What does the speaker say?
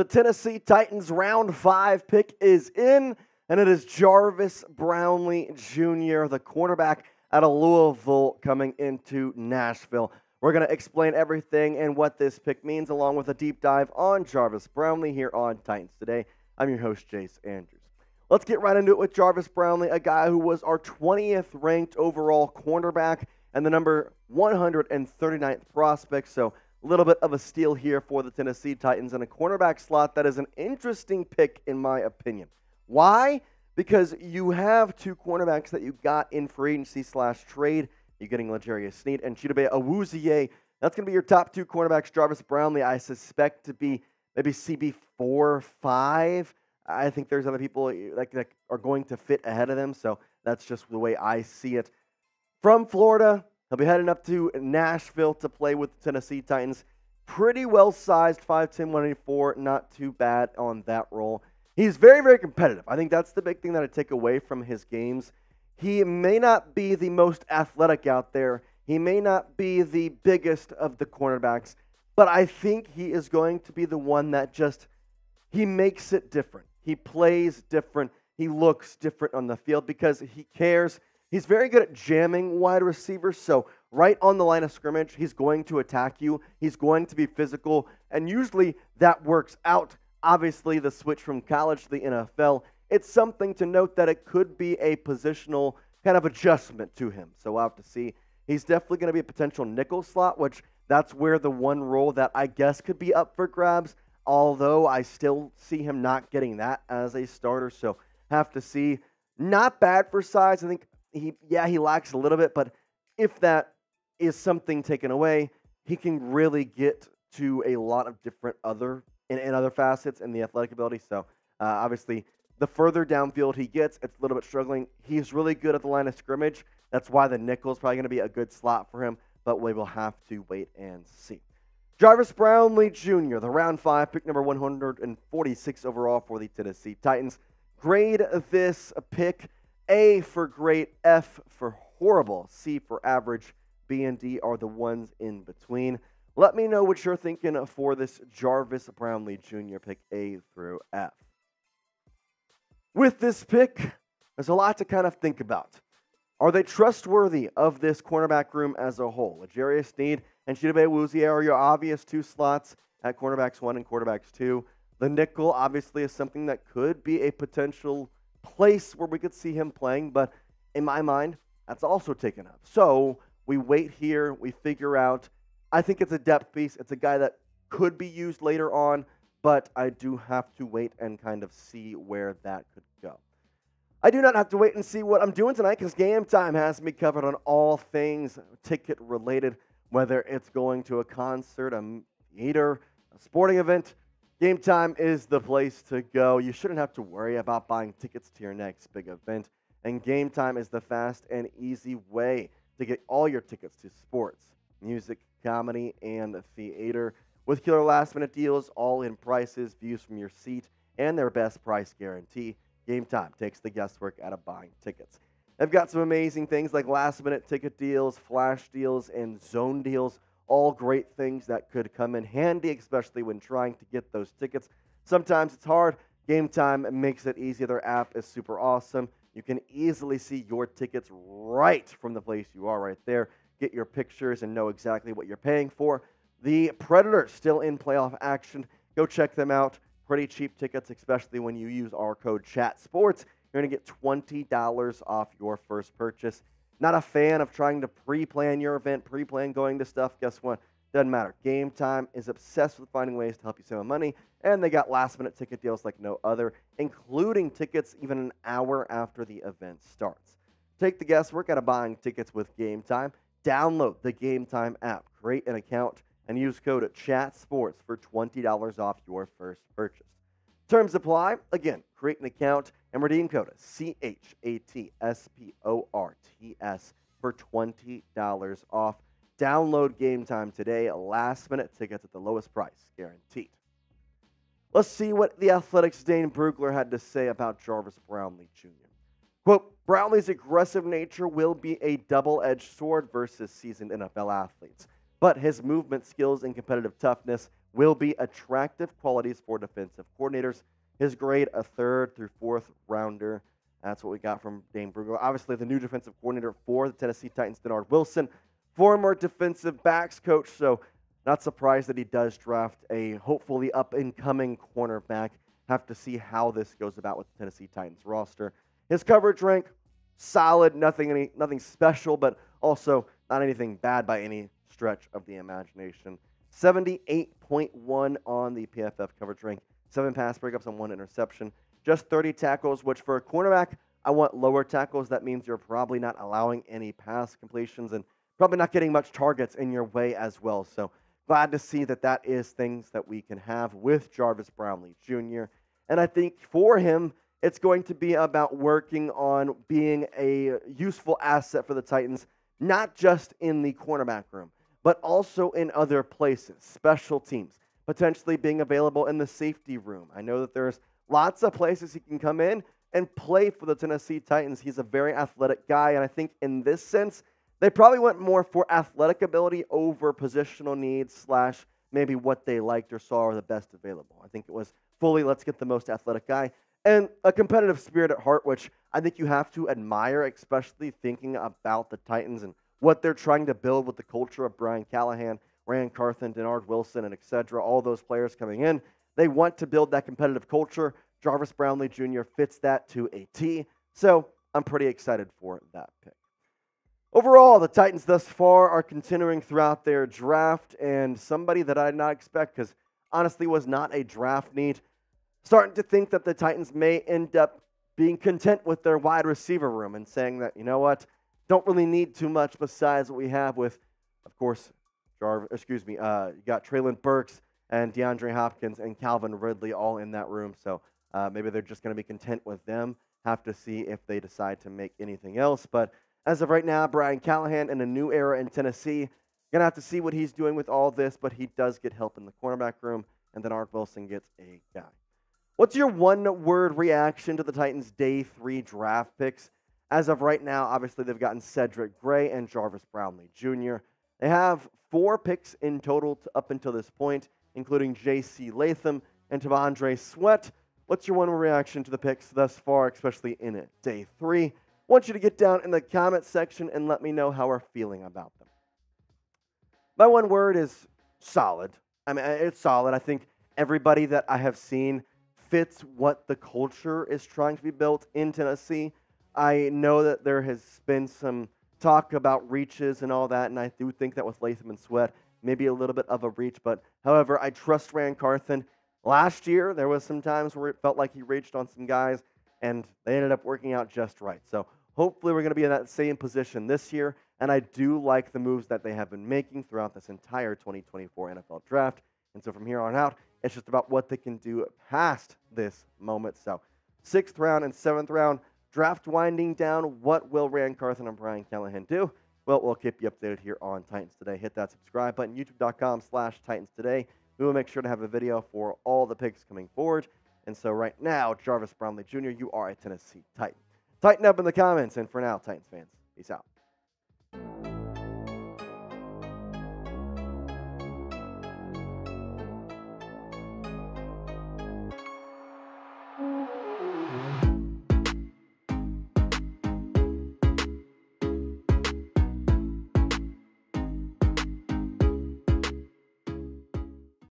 Tennessee Titans round 5 pick is in, and it is Jarvis Brownlee Jr., the cornerback out of Louisville, coming into Nashville. We're going to explain everything and what this pick means, along with a deep dive on Jarvis Brownlee here on Titans Today. I'm your host, Jace Andrews. Let's get right into it with Jarvis Brownlee, a guy who was our 20th ranked overall cornerback and the number 139th prospect. So a little bit of a steal here for the Tennessee Titans and a cornerback slot that is an interesting pick in my opinion. Why? Because you have two cornerbacks that you got in free agency / trade. You're getting L'Jarius Sneed and Chidobe Awuzie. That's going to be your top two cornerbacks. Jarvis Brownlee, I suspect to be maybe CB 4, 5. I think there's other people that are going to fit ahead of them, so that's just the way I see it. From Florida, he'll be heading up to Nashville to play with the Tennessee Titans. Pretty well-sized, 5'10", 184, not too bad on that role. He's very, very competitive. I think that's the big thing that I take away from his games. He may not be the most athletic out there. He may not be the biggest of the cornerbacks, but I think he is going to be the one that he makes it different. He plays different. He looks different on the field because he cares. He's very good at jamming wide receivers, so right on the line of scrimmage, he's going to attack you. He's going to be physical, and usually that works out. Obviously, the switch from college to the NFL, it's something to note that it could be a positional kind of adjustment to him, so we'll have to see. He's definitely going to be a potential nickel slot, which that's where the one role that I guess could be up for grabs, although I still see him not getting that as a starter, so have to see. Not bad for size. I think he lacks a little bit, but if that is something taken away, he can really get to a lot of different other facets in the athletic ability. So obviously, the further downfield he gets, it's a little bit struggling. He's really good at the line of scrimmage. That's why the nickel is probably going to be a good slot for him, but we will have to wait and see. Jarvis Brownlee Jr., the round 5 pick, number 146 overall for the Tennessee Titans. Grade this pick: A for great, F for horrible, C for average, B and D are the ones in between. Let me know what you're thinking for this Jarvis Brownlee Jr. pick, A through F. With this pick, there's a lot to kind of think about. Are they trustworthy of this cornerback room as a whole? L'Jarius Sneed and Chidobe Awuzie are your obvious two slots at cornerbacks 1 and cornerbacks 2. The nickel obviously is something that could be a potential place where we could see him playing, but in my mind, that's also taken up. So we wait here, we figure out. I think it's a depth piece. It's a guy that could be used later on, but I do have to wait and kind of see where that could go. I do not have to wait and see what I'm doing tonight because Game Time has me covered on all things ticket-related, whether it's going to a concert, a theater, a sporting event. Game Time is the place to go. You shouldn't have to worry about buying tickets to your next big event, and Game Time is the fast and easy way to get all your tickets to sports, music, comedy, and theater with killer last-minute deals, all-in prices, views from your seat, and their best price guarantee. Game Time takes the guesswork out of buying tickets. They've got some amazing things like last-minute ticket deals, flash deals, and zone deals, all great things that could come in handy, especially when trying to get those tickets. Sometimes it's hard. Game Time makes it easy. Their app is super awesome. You can easily see your tickets right from the place you are right there. Get your pictures and know exactly what you're paying for. The Predators still in playoff action. Go check them out. Pretty cheap tickets, especially when you use our code CHATSPORTS. You're going to get $20 off your first purchase. Not a fan of trying to pre-plan your event, pre-plan going to stuff. Guess what? Doesn't matter. Game Time is obsessed with finding ways to help you save money, and they got last-minute ticket deals like no other, including tickets even an hour after the event starts. Take the guesswork out of buying tickets with Game Time. Download the Game Time app, create an account, and use code CHATSPORTS for $20 off your first purchase. Terms apply. Again, create an account and redeem code CHATSPORTS for $20 off. Download Game Time today. Last-minute tickets at the lowest price, guaranteed. Let's see what the Athletics' Dane Brugler had to say about Jarvis Brownlee Jr. Quote, Brownlee's aggressive nature will be a double-edged sword versus seasoned NFL athletes, but his movement skills and competitive toughness will be attractive qualities for defensive coordinators. His grade, a 3rd through 4th rounder. That's what we got from Dane Brugler. Obviously, the new defensive coordinator for the Tennessee Titans, Denard Wilson, former defensive backs coach. So not surprised that he does draft a hopefully up-and-coming cornerback. Have to see how this goes about with the Tennessee Titans roster. His coverage rank, solid, nothing special, but also not anything bad by any stretch of the imagination. 78.1 on the PFF coverage rank, 7 pass breakups and 1 interception. Just 30 tackles, which for a cornerback, I want lower tackles. That means you're probably not allowing any pass completions and probably not getting much targets in your way as well. So glad to see that that is things that we can have with Jarvis Brownlee Jr. And I think for him, it's going to be about working on being a useful asset for the Titans, not just in the cornerback room, but also in other places, special teams, potentially being available in the safety room. I know that there's lots of places he can come in and play for the Tennessee Titans. He's a very athletic guy, and I think in this sense, they probably went more for athletic ability over positional needs / maybe what they liked or saw are the best available. I think it was fully, let's get the most athletic guy, and a competitive spirit at heart, which I think you have to admire, especially thinking about the Titans and what they're trying to build with the culture of Brian Callahan, Ran Carthon, Denard Wilson, and etc., all those players coming in. They want to build that competitive culture. Jarvis Brownlee Jr. fits that to a T, so I'm pretty excited for that pick. Overall, the Titans thus far are continuing throughout their draft, and somebody that I did not expect, because honestly was not a draft need, starting to think that the Titans may end up being content with their wide receiver room and saying that, you know what, don't really need too much besides what we have with, of course, you got Treylon Burks and DeAndre Hopkins and Calvin Ridley all in that room. So maybe they're just going to be content with them. Have to see if they decide to make anything else. But as of right now, Brian Callahan in a new era in Tennessee. Going to have to see what he's doing with all this, but he does get help in the cornerback room, and then Art Wilson gets a guy. What's your one-word reaction to the Titans' Day 3 draft picks? As of right now, obviously, they've gotten Cedric Gray and Jarvis Brownlee Jr. They have 4 picks in total up until this point, including J.C. Latham and Tavondre Sweat. What's your one-word reaction to the picks thus far, especially in it? Day 3? I want you to get down in the comment section and let me know how we're feeling about them. My one word is solid. I mean, it's solid. I think everybody that I have seen fits what the culture is trying to be built in Tennessee. I know that there has been some talk about reaches and all that, and I do think that with Latham and Sweat, maybe a little bit of a reach. But, however, I trust Ran Carthon. Last year, there was some times where it felt like he reached on some guys, and they ended up working out just right. So hopefully we're going to be in that same position this year, and I do like the moves that they have been making throughout this entire 2024 NFL Draft. And so from here on out, it's just about what they can do past this moment. So 6th round and 7th round, draft winding down. What will Ran Carthon and Brian Callahan do? Well, we'll keep you updated here on Titans Today. Hit that subscribe button, youtube.com/Titans Today. We will make sure to have a video for all the picks coming forward. And so right now, Jarvis Brownlee Jr., you are a Tennessee Titan. Tighten up in the comments. And for now, Titans fans, peace out.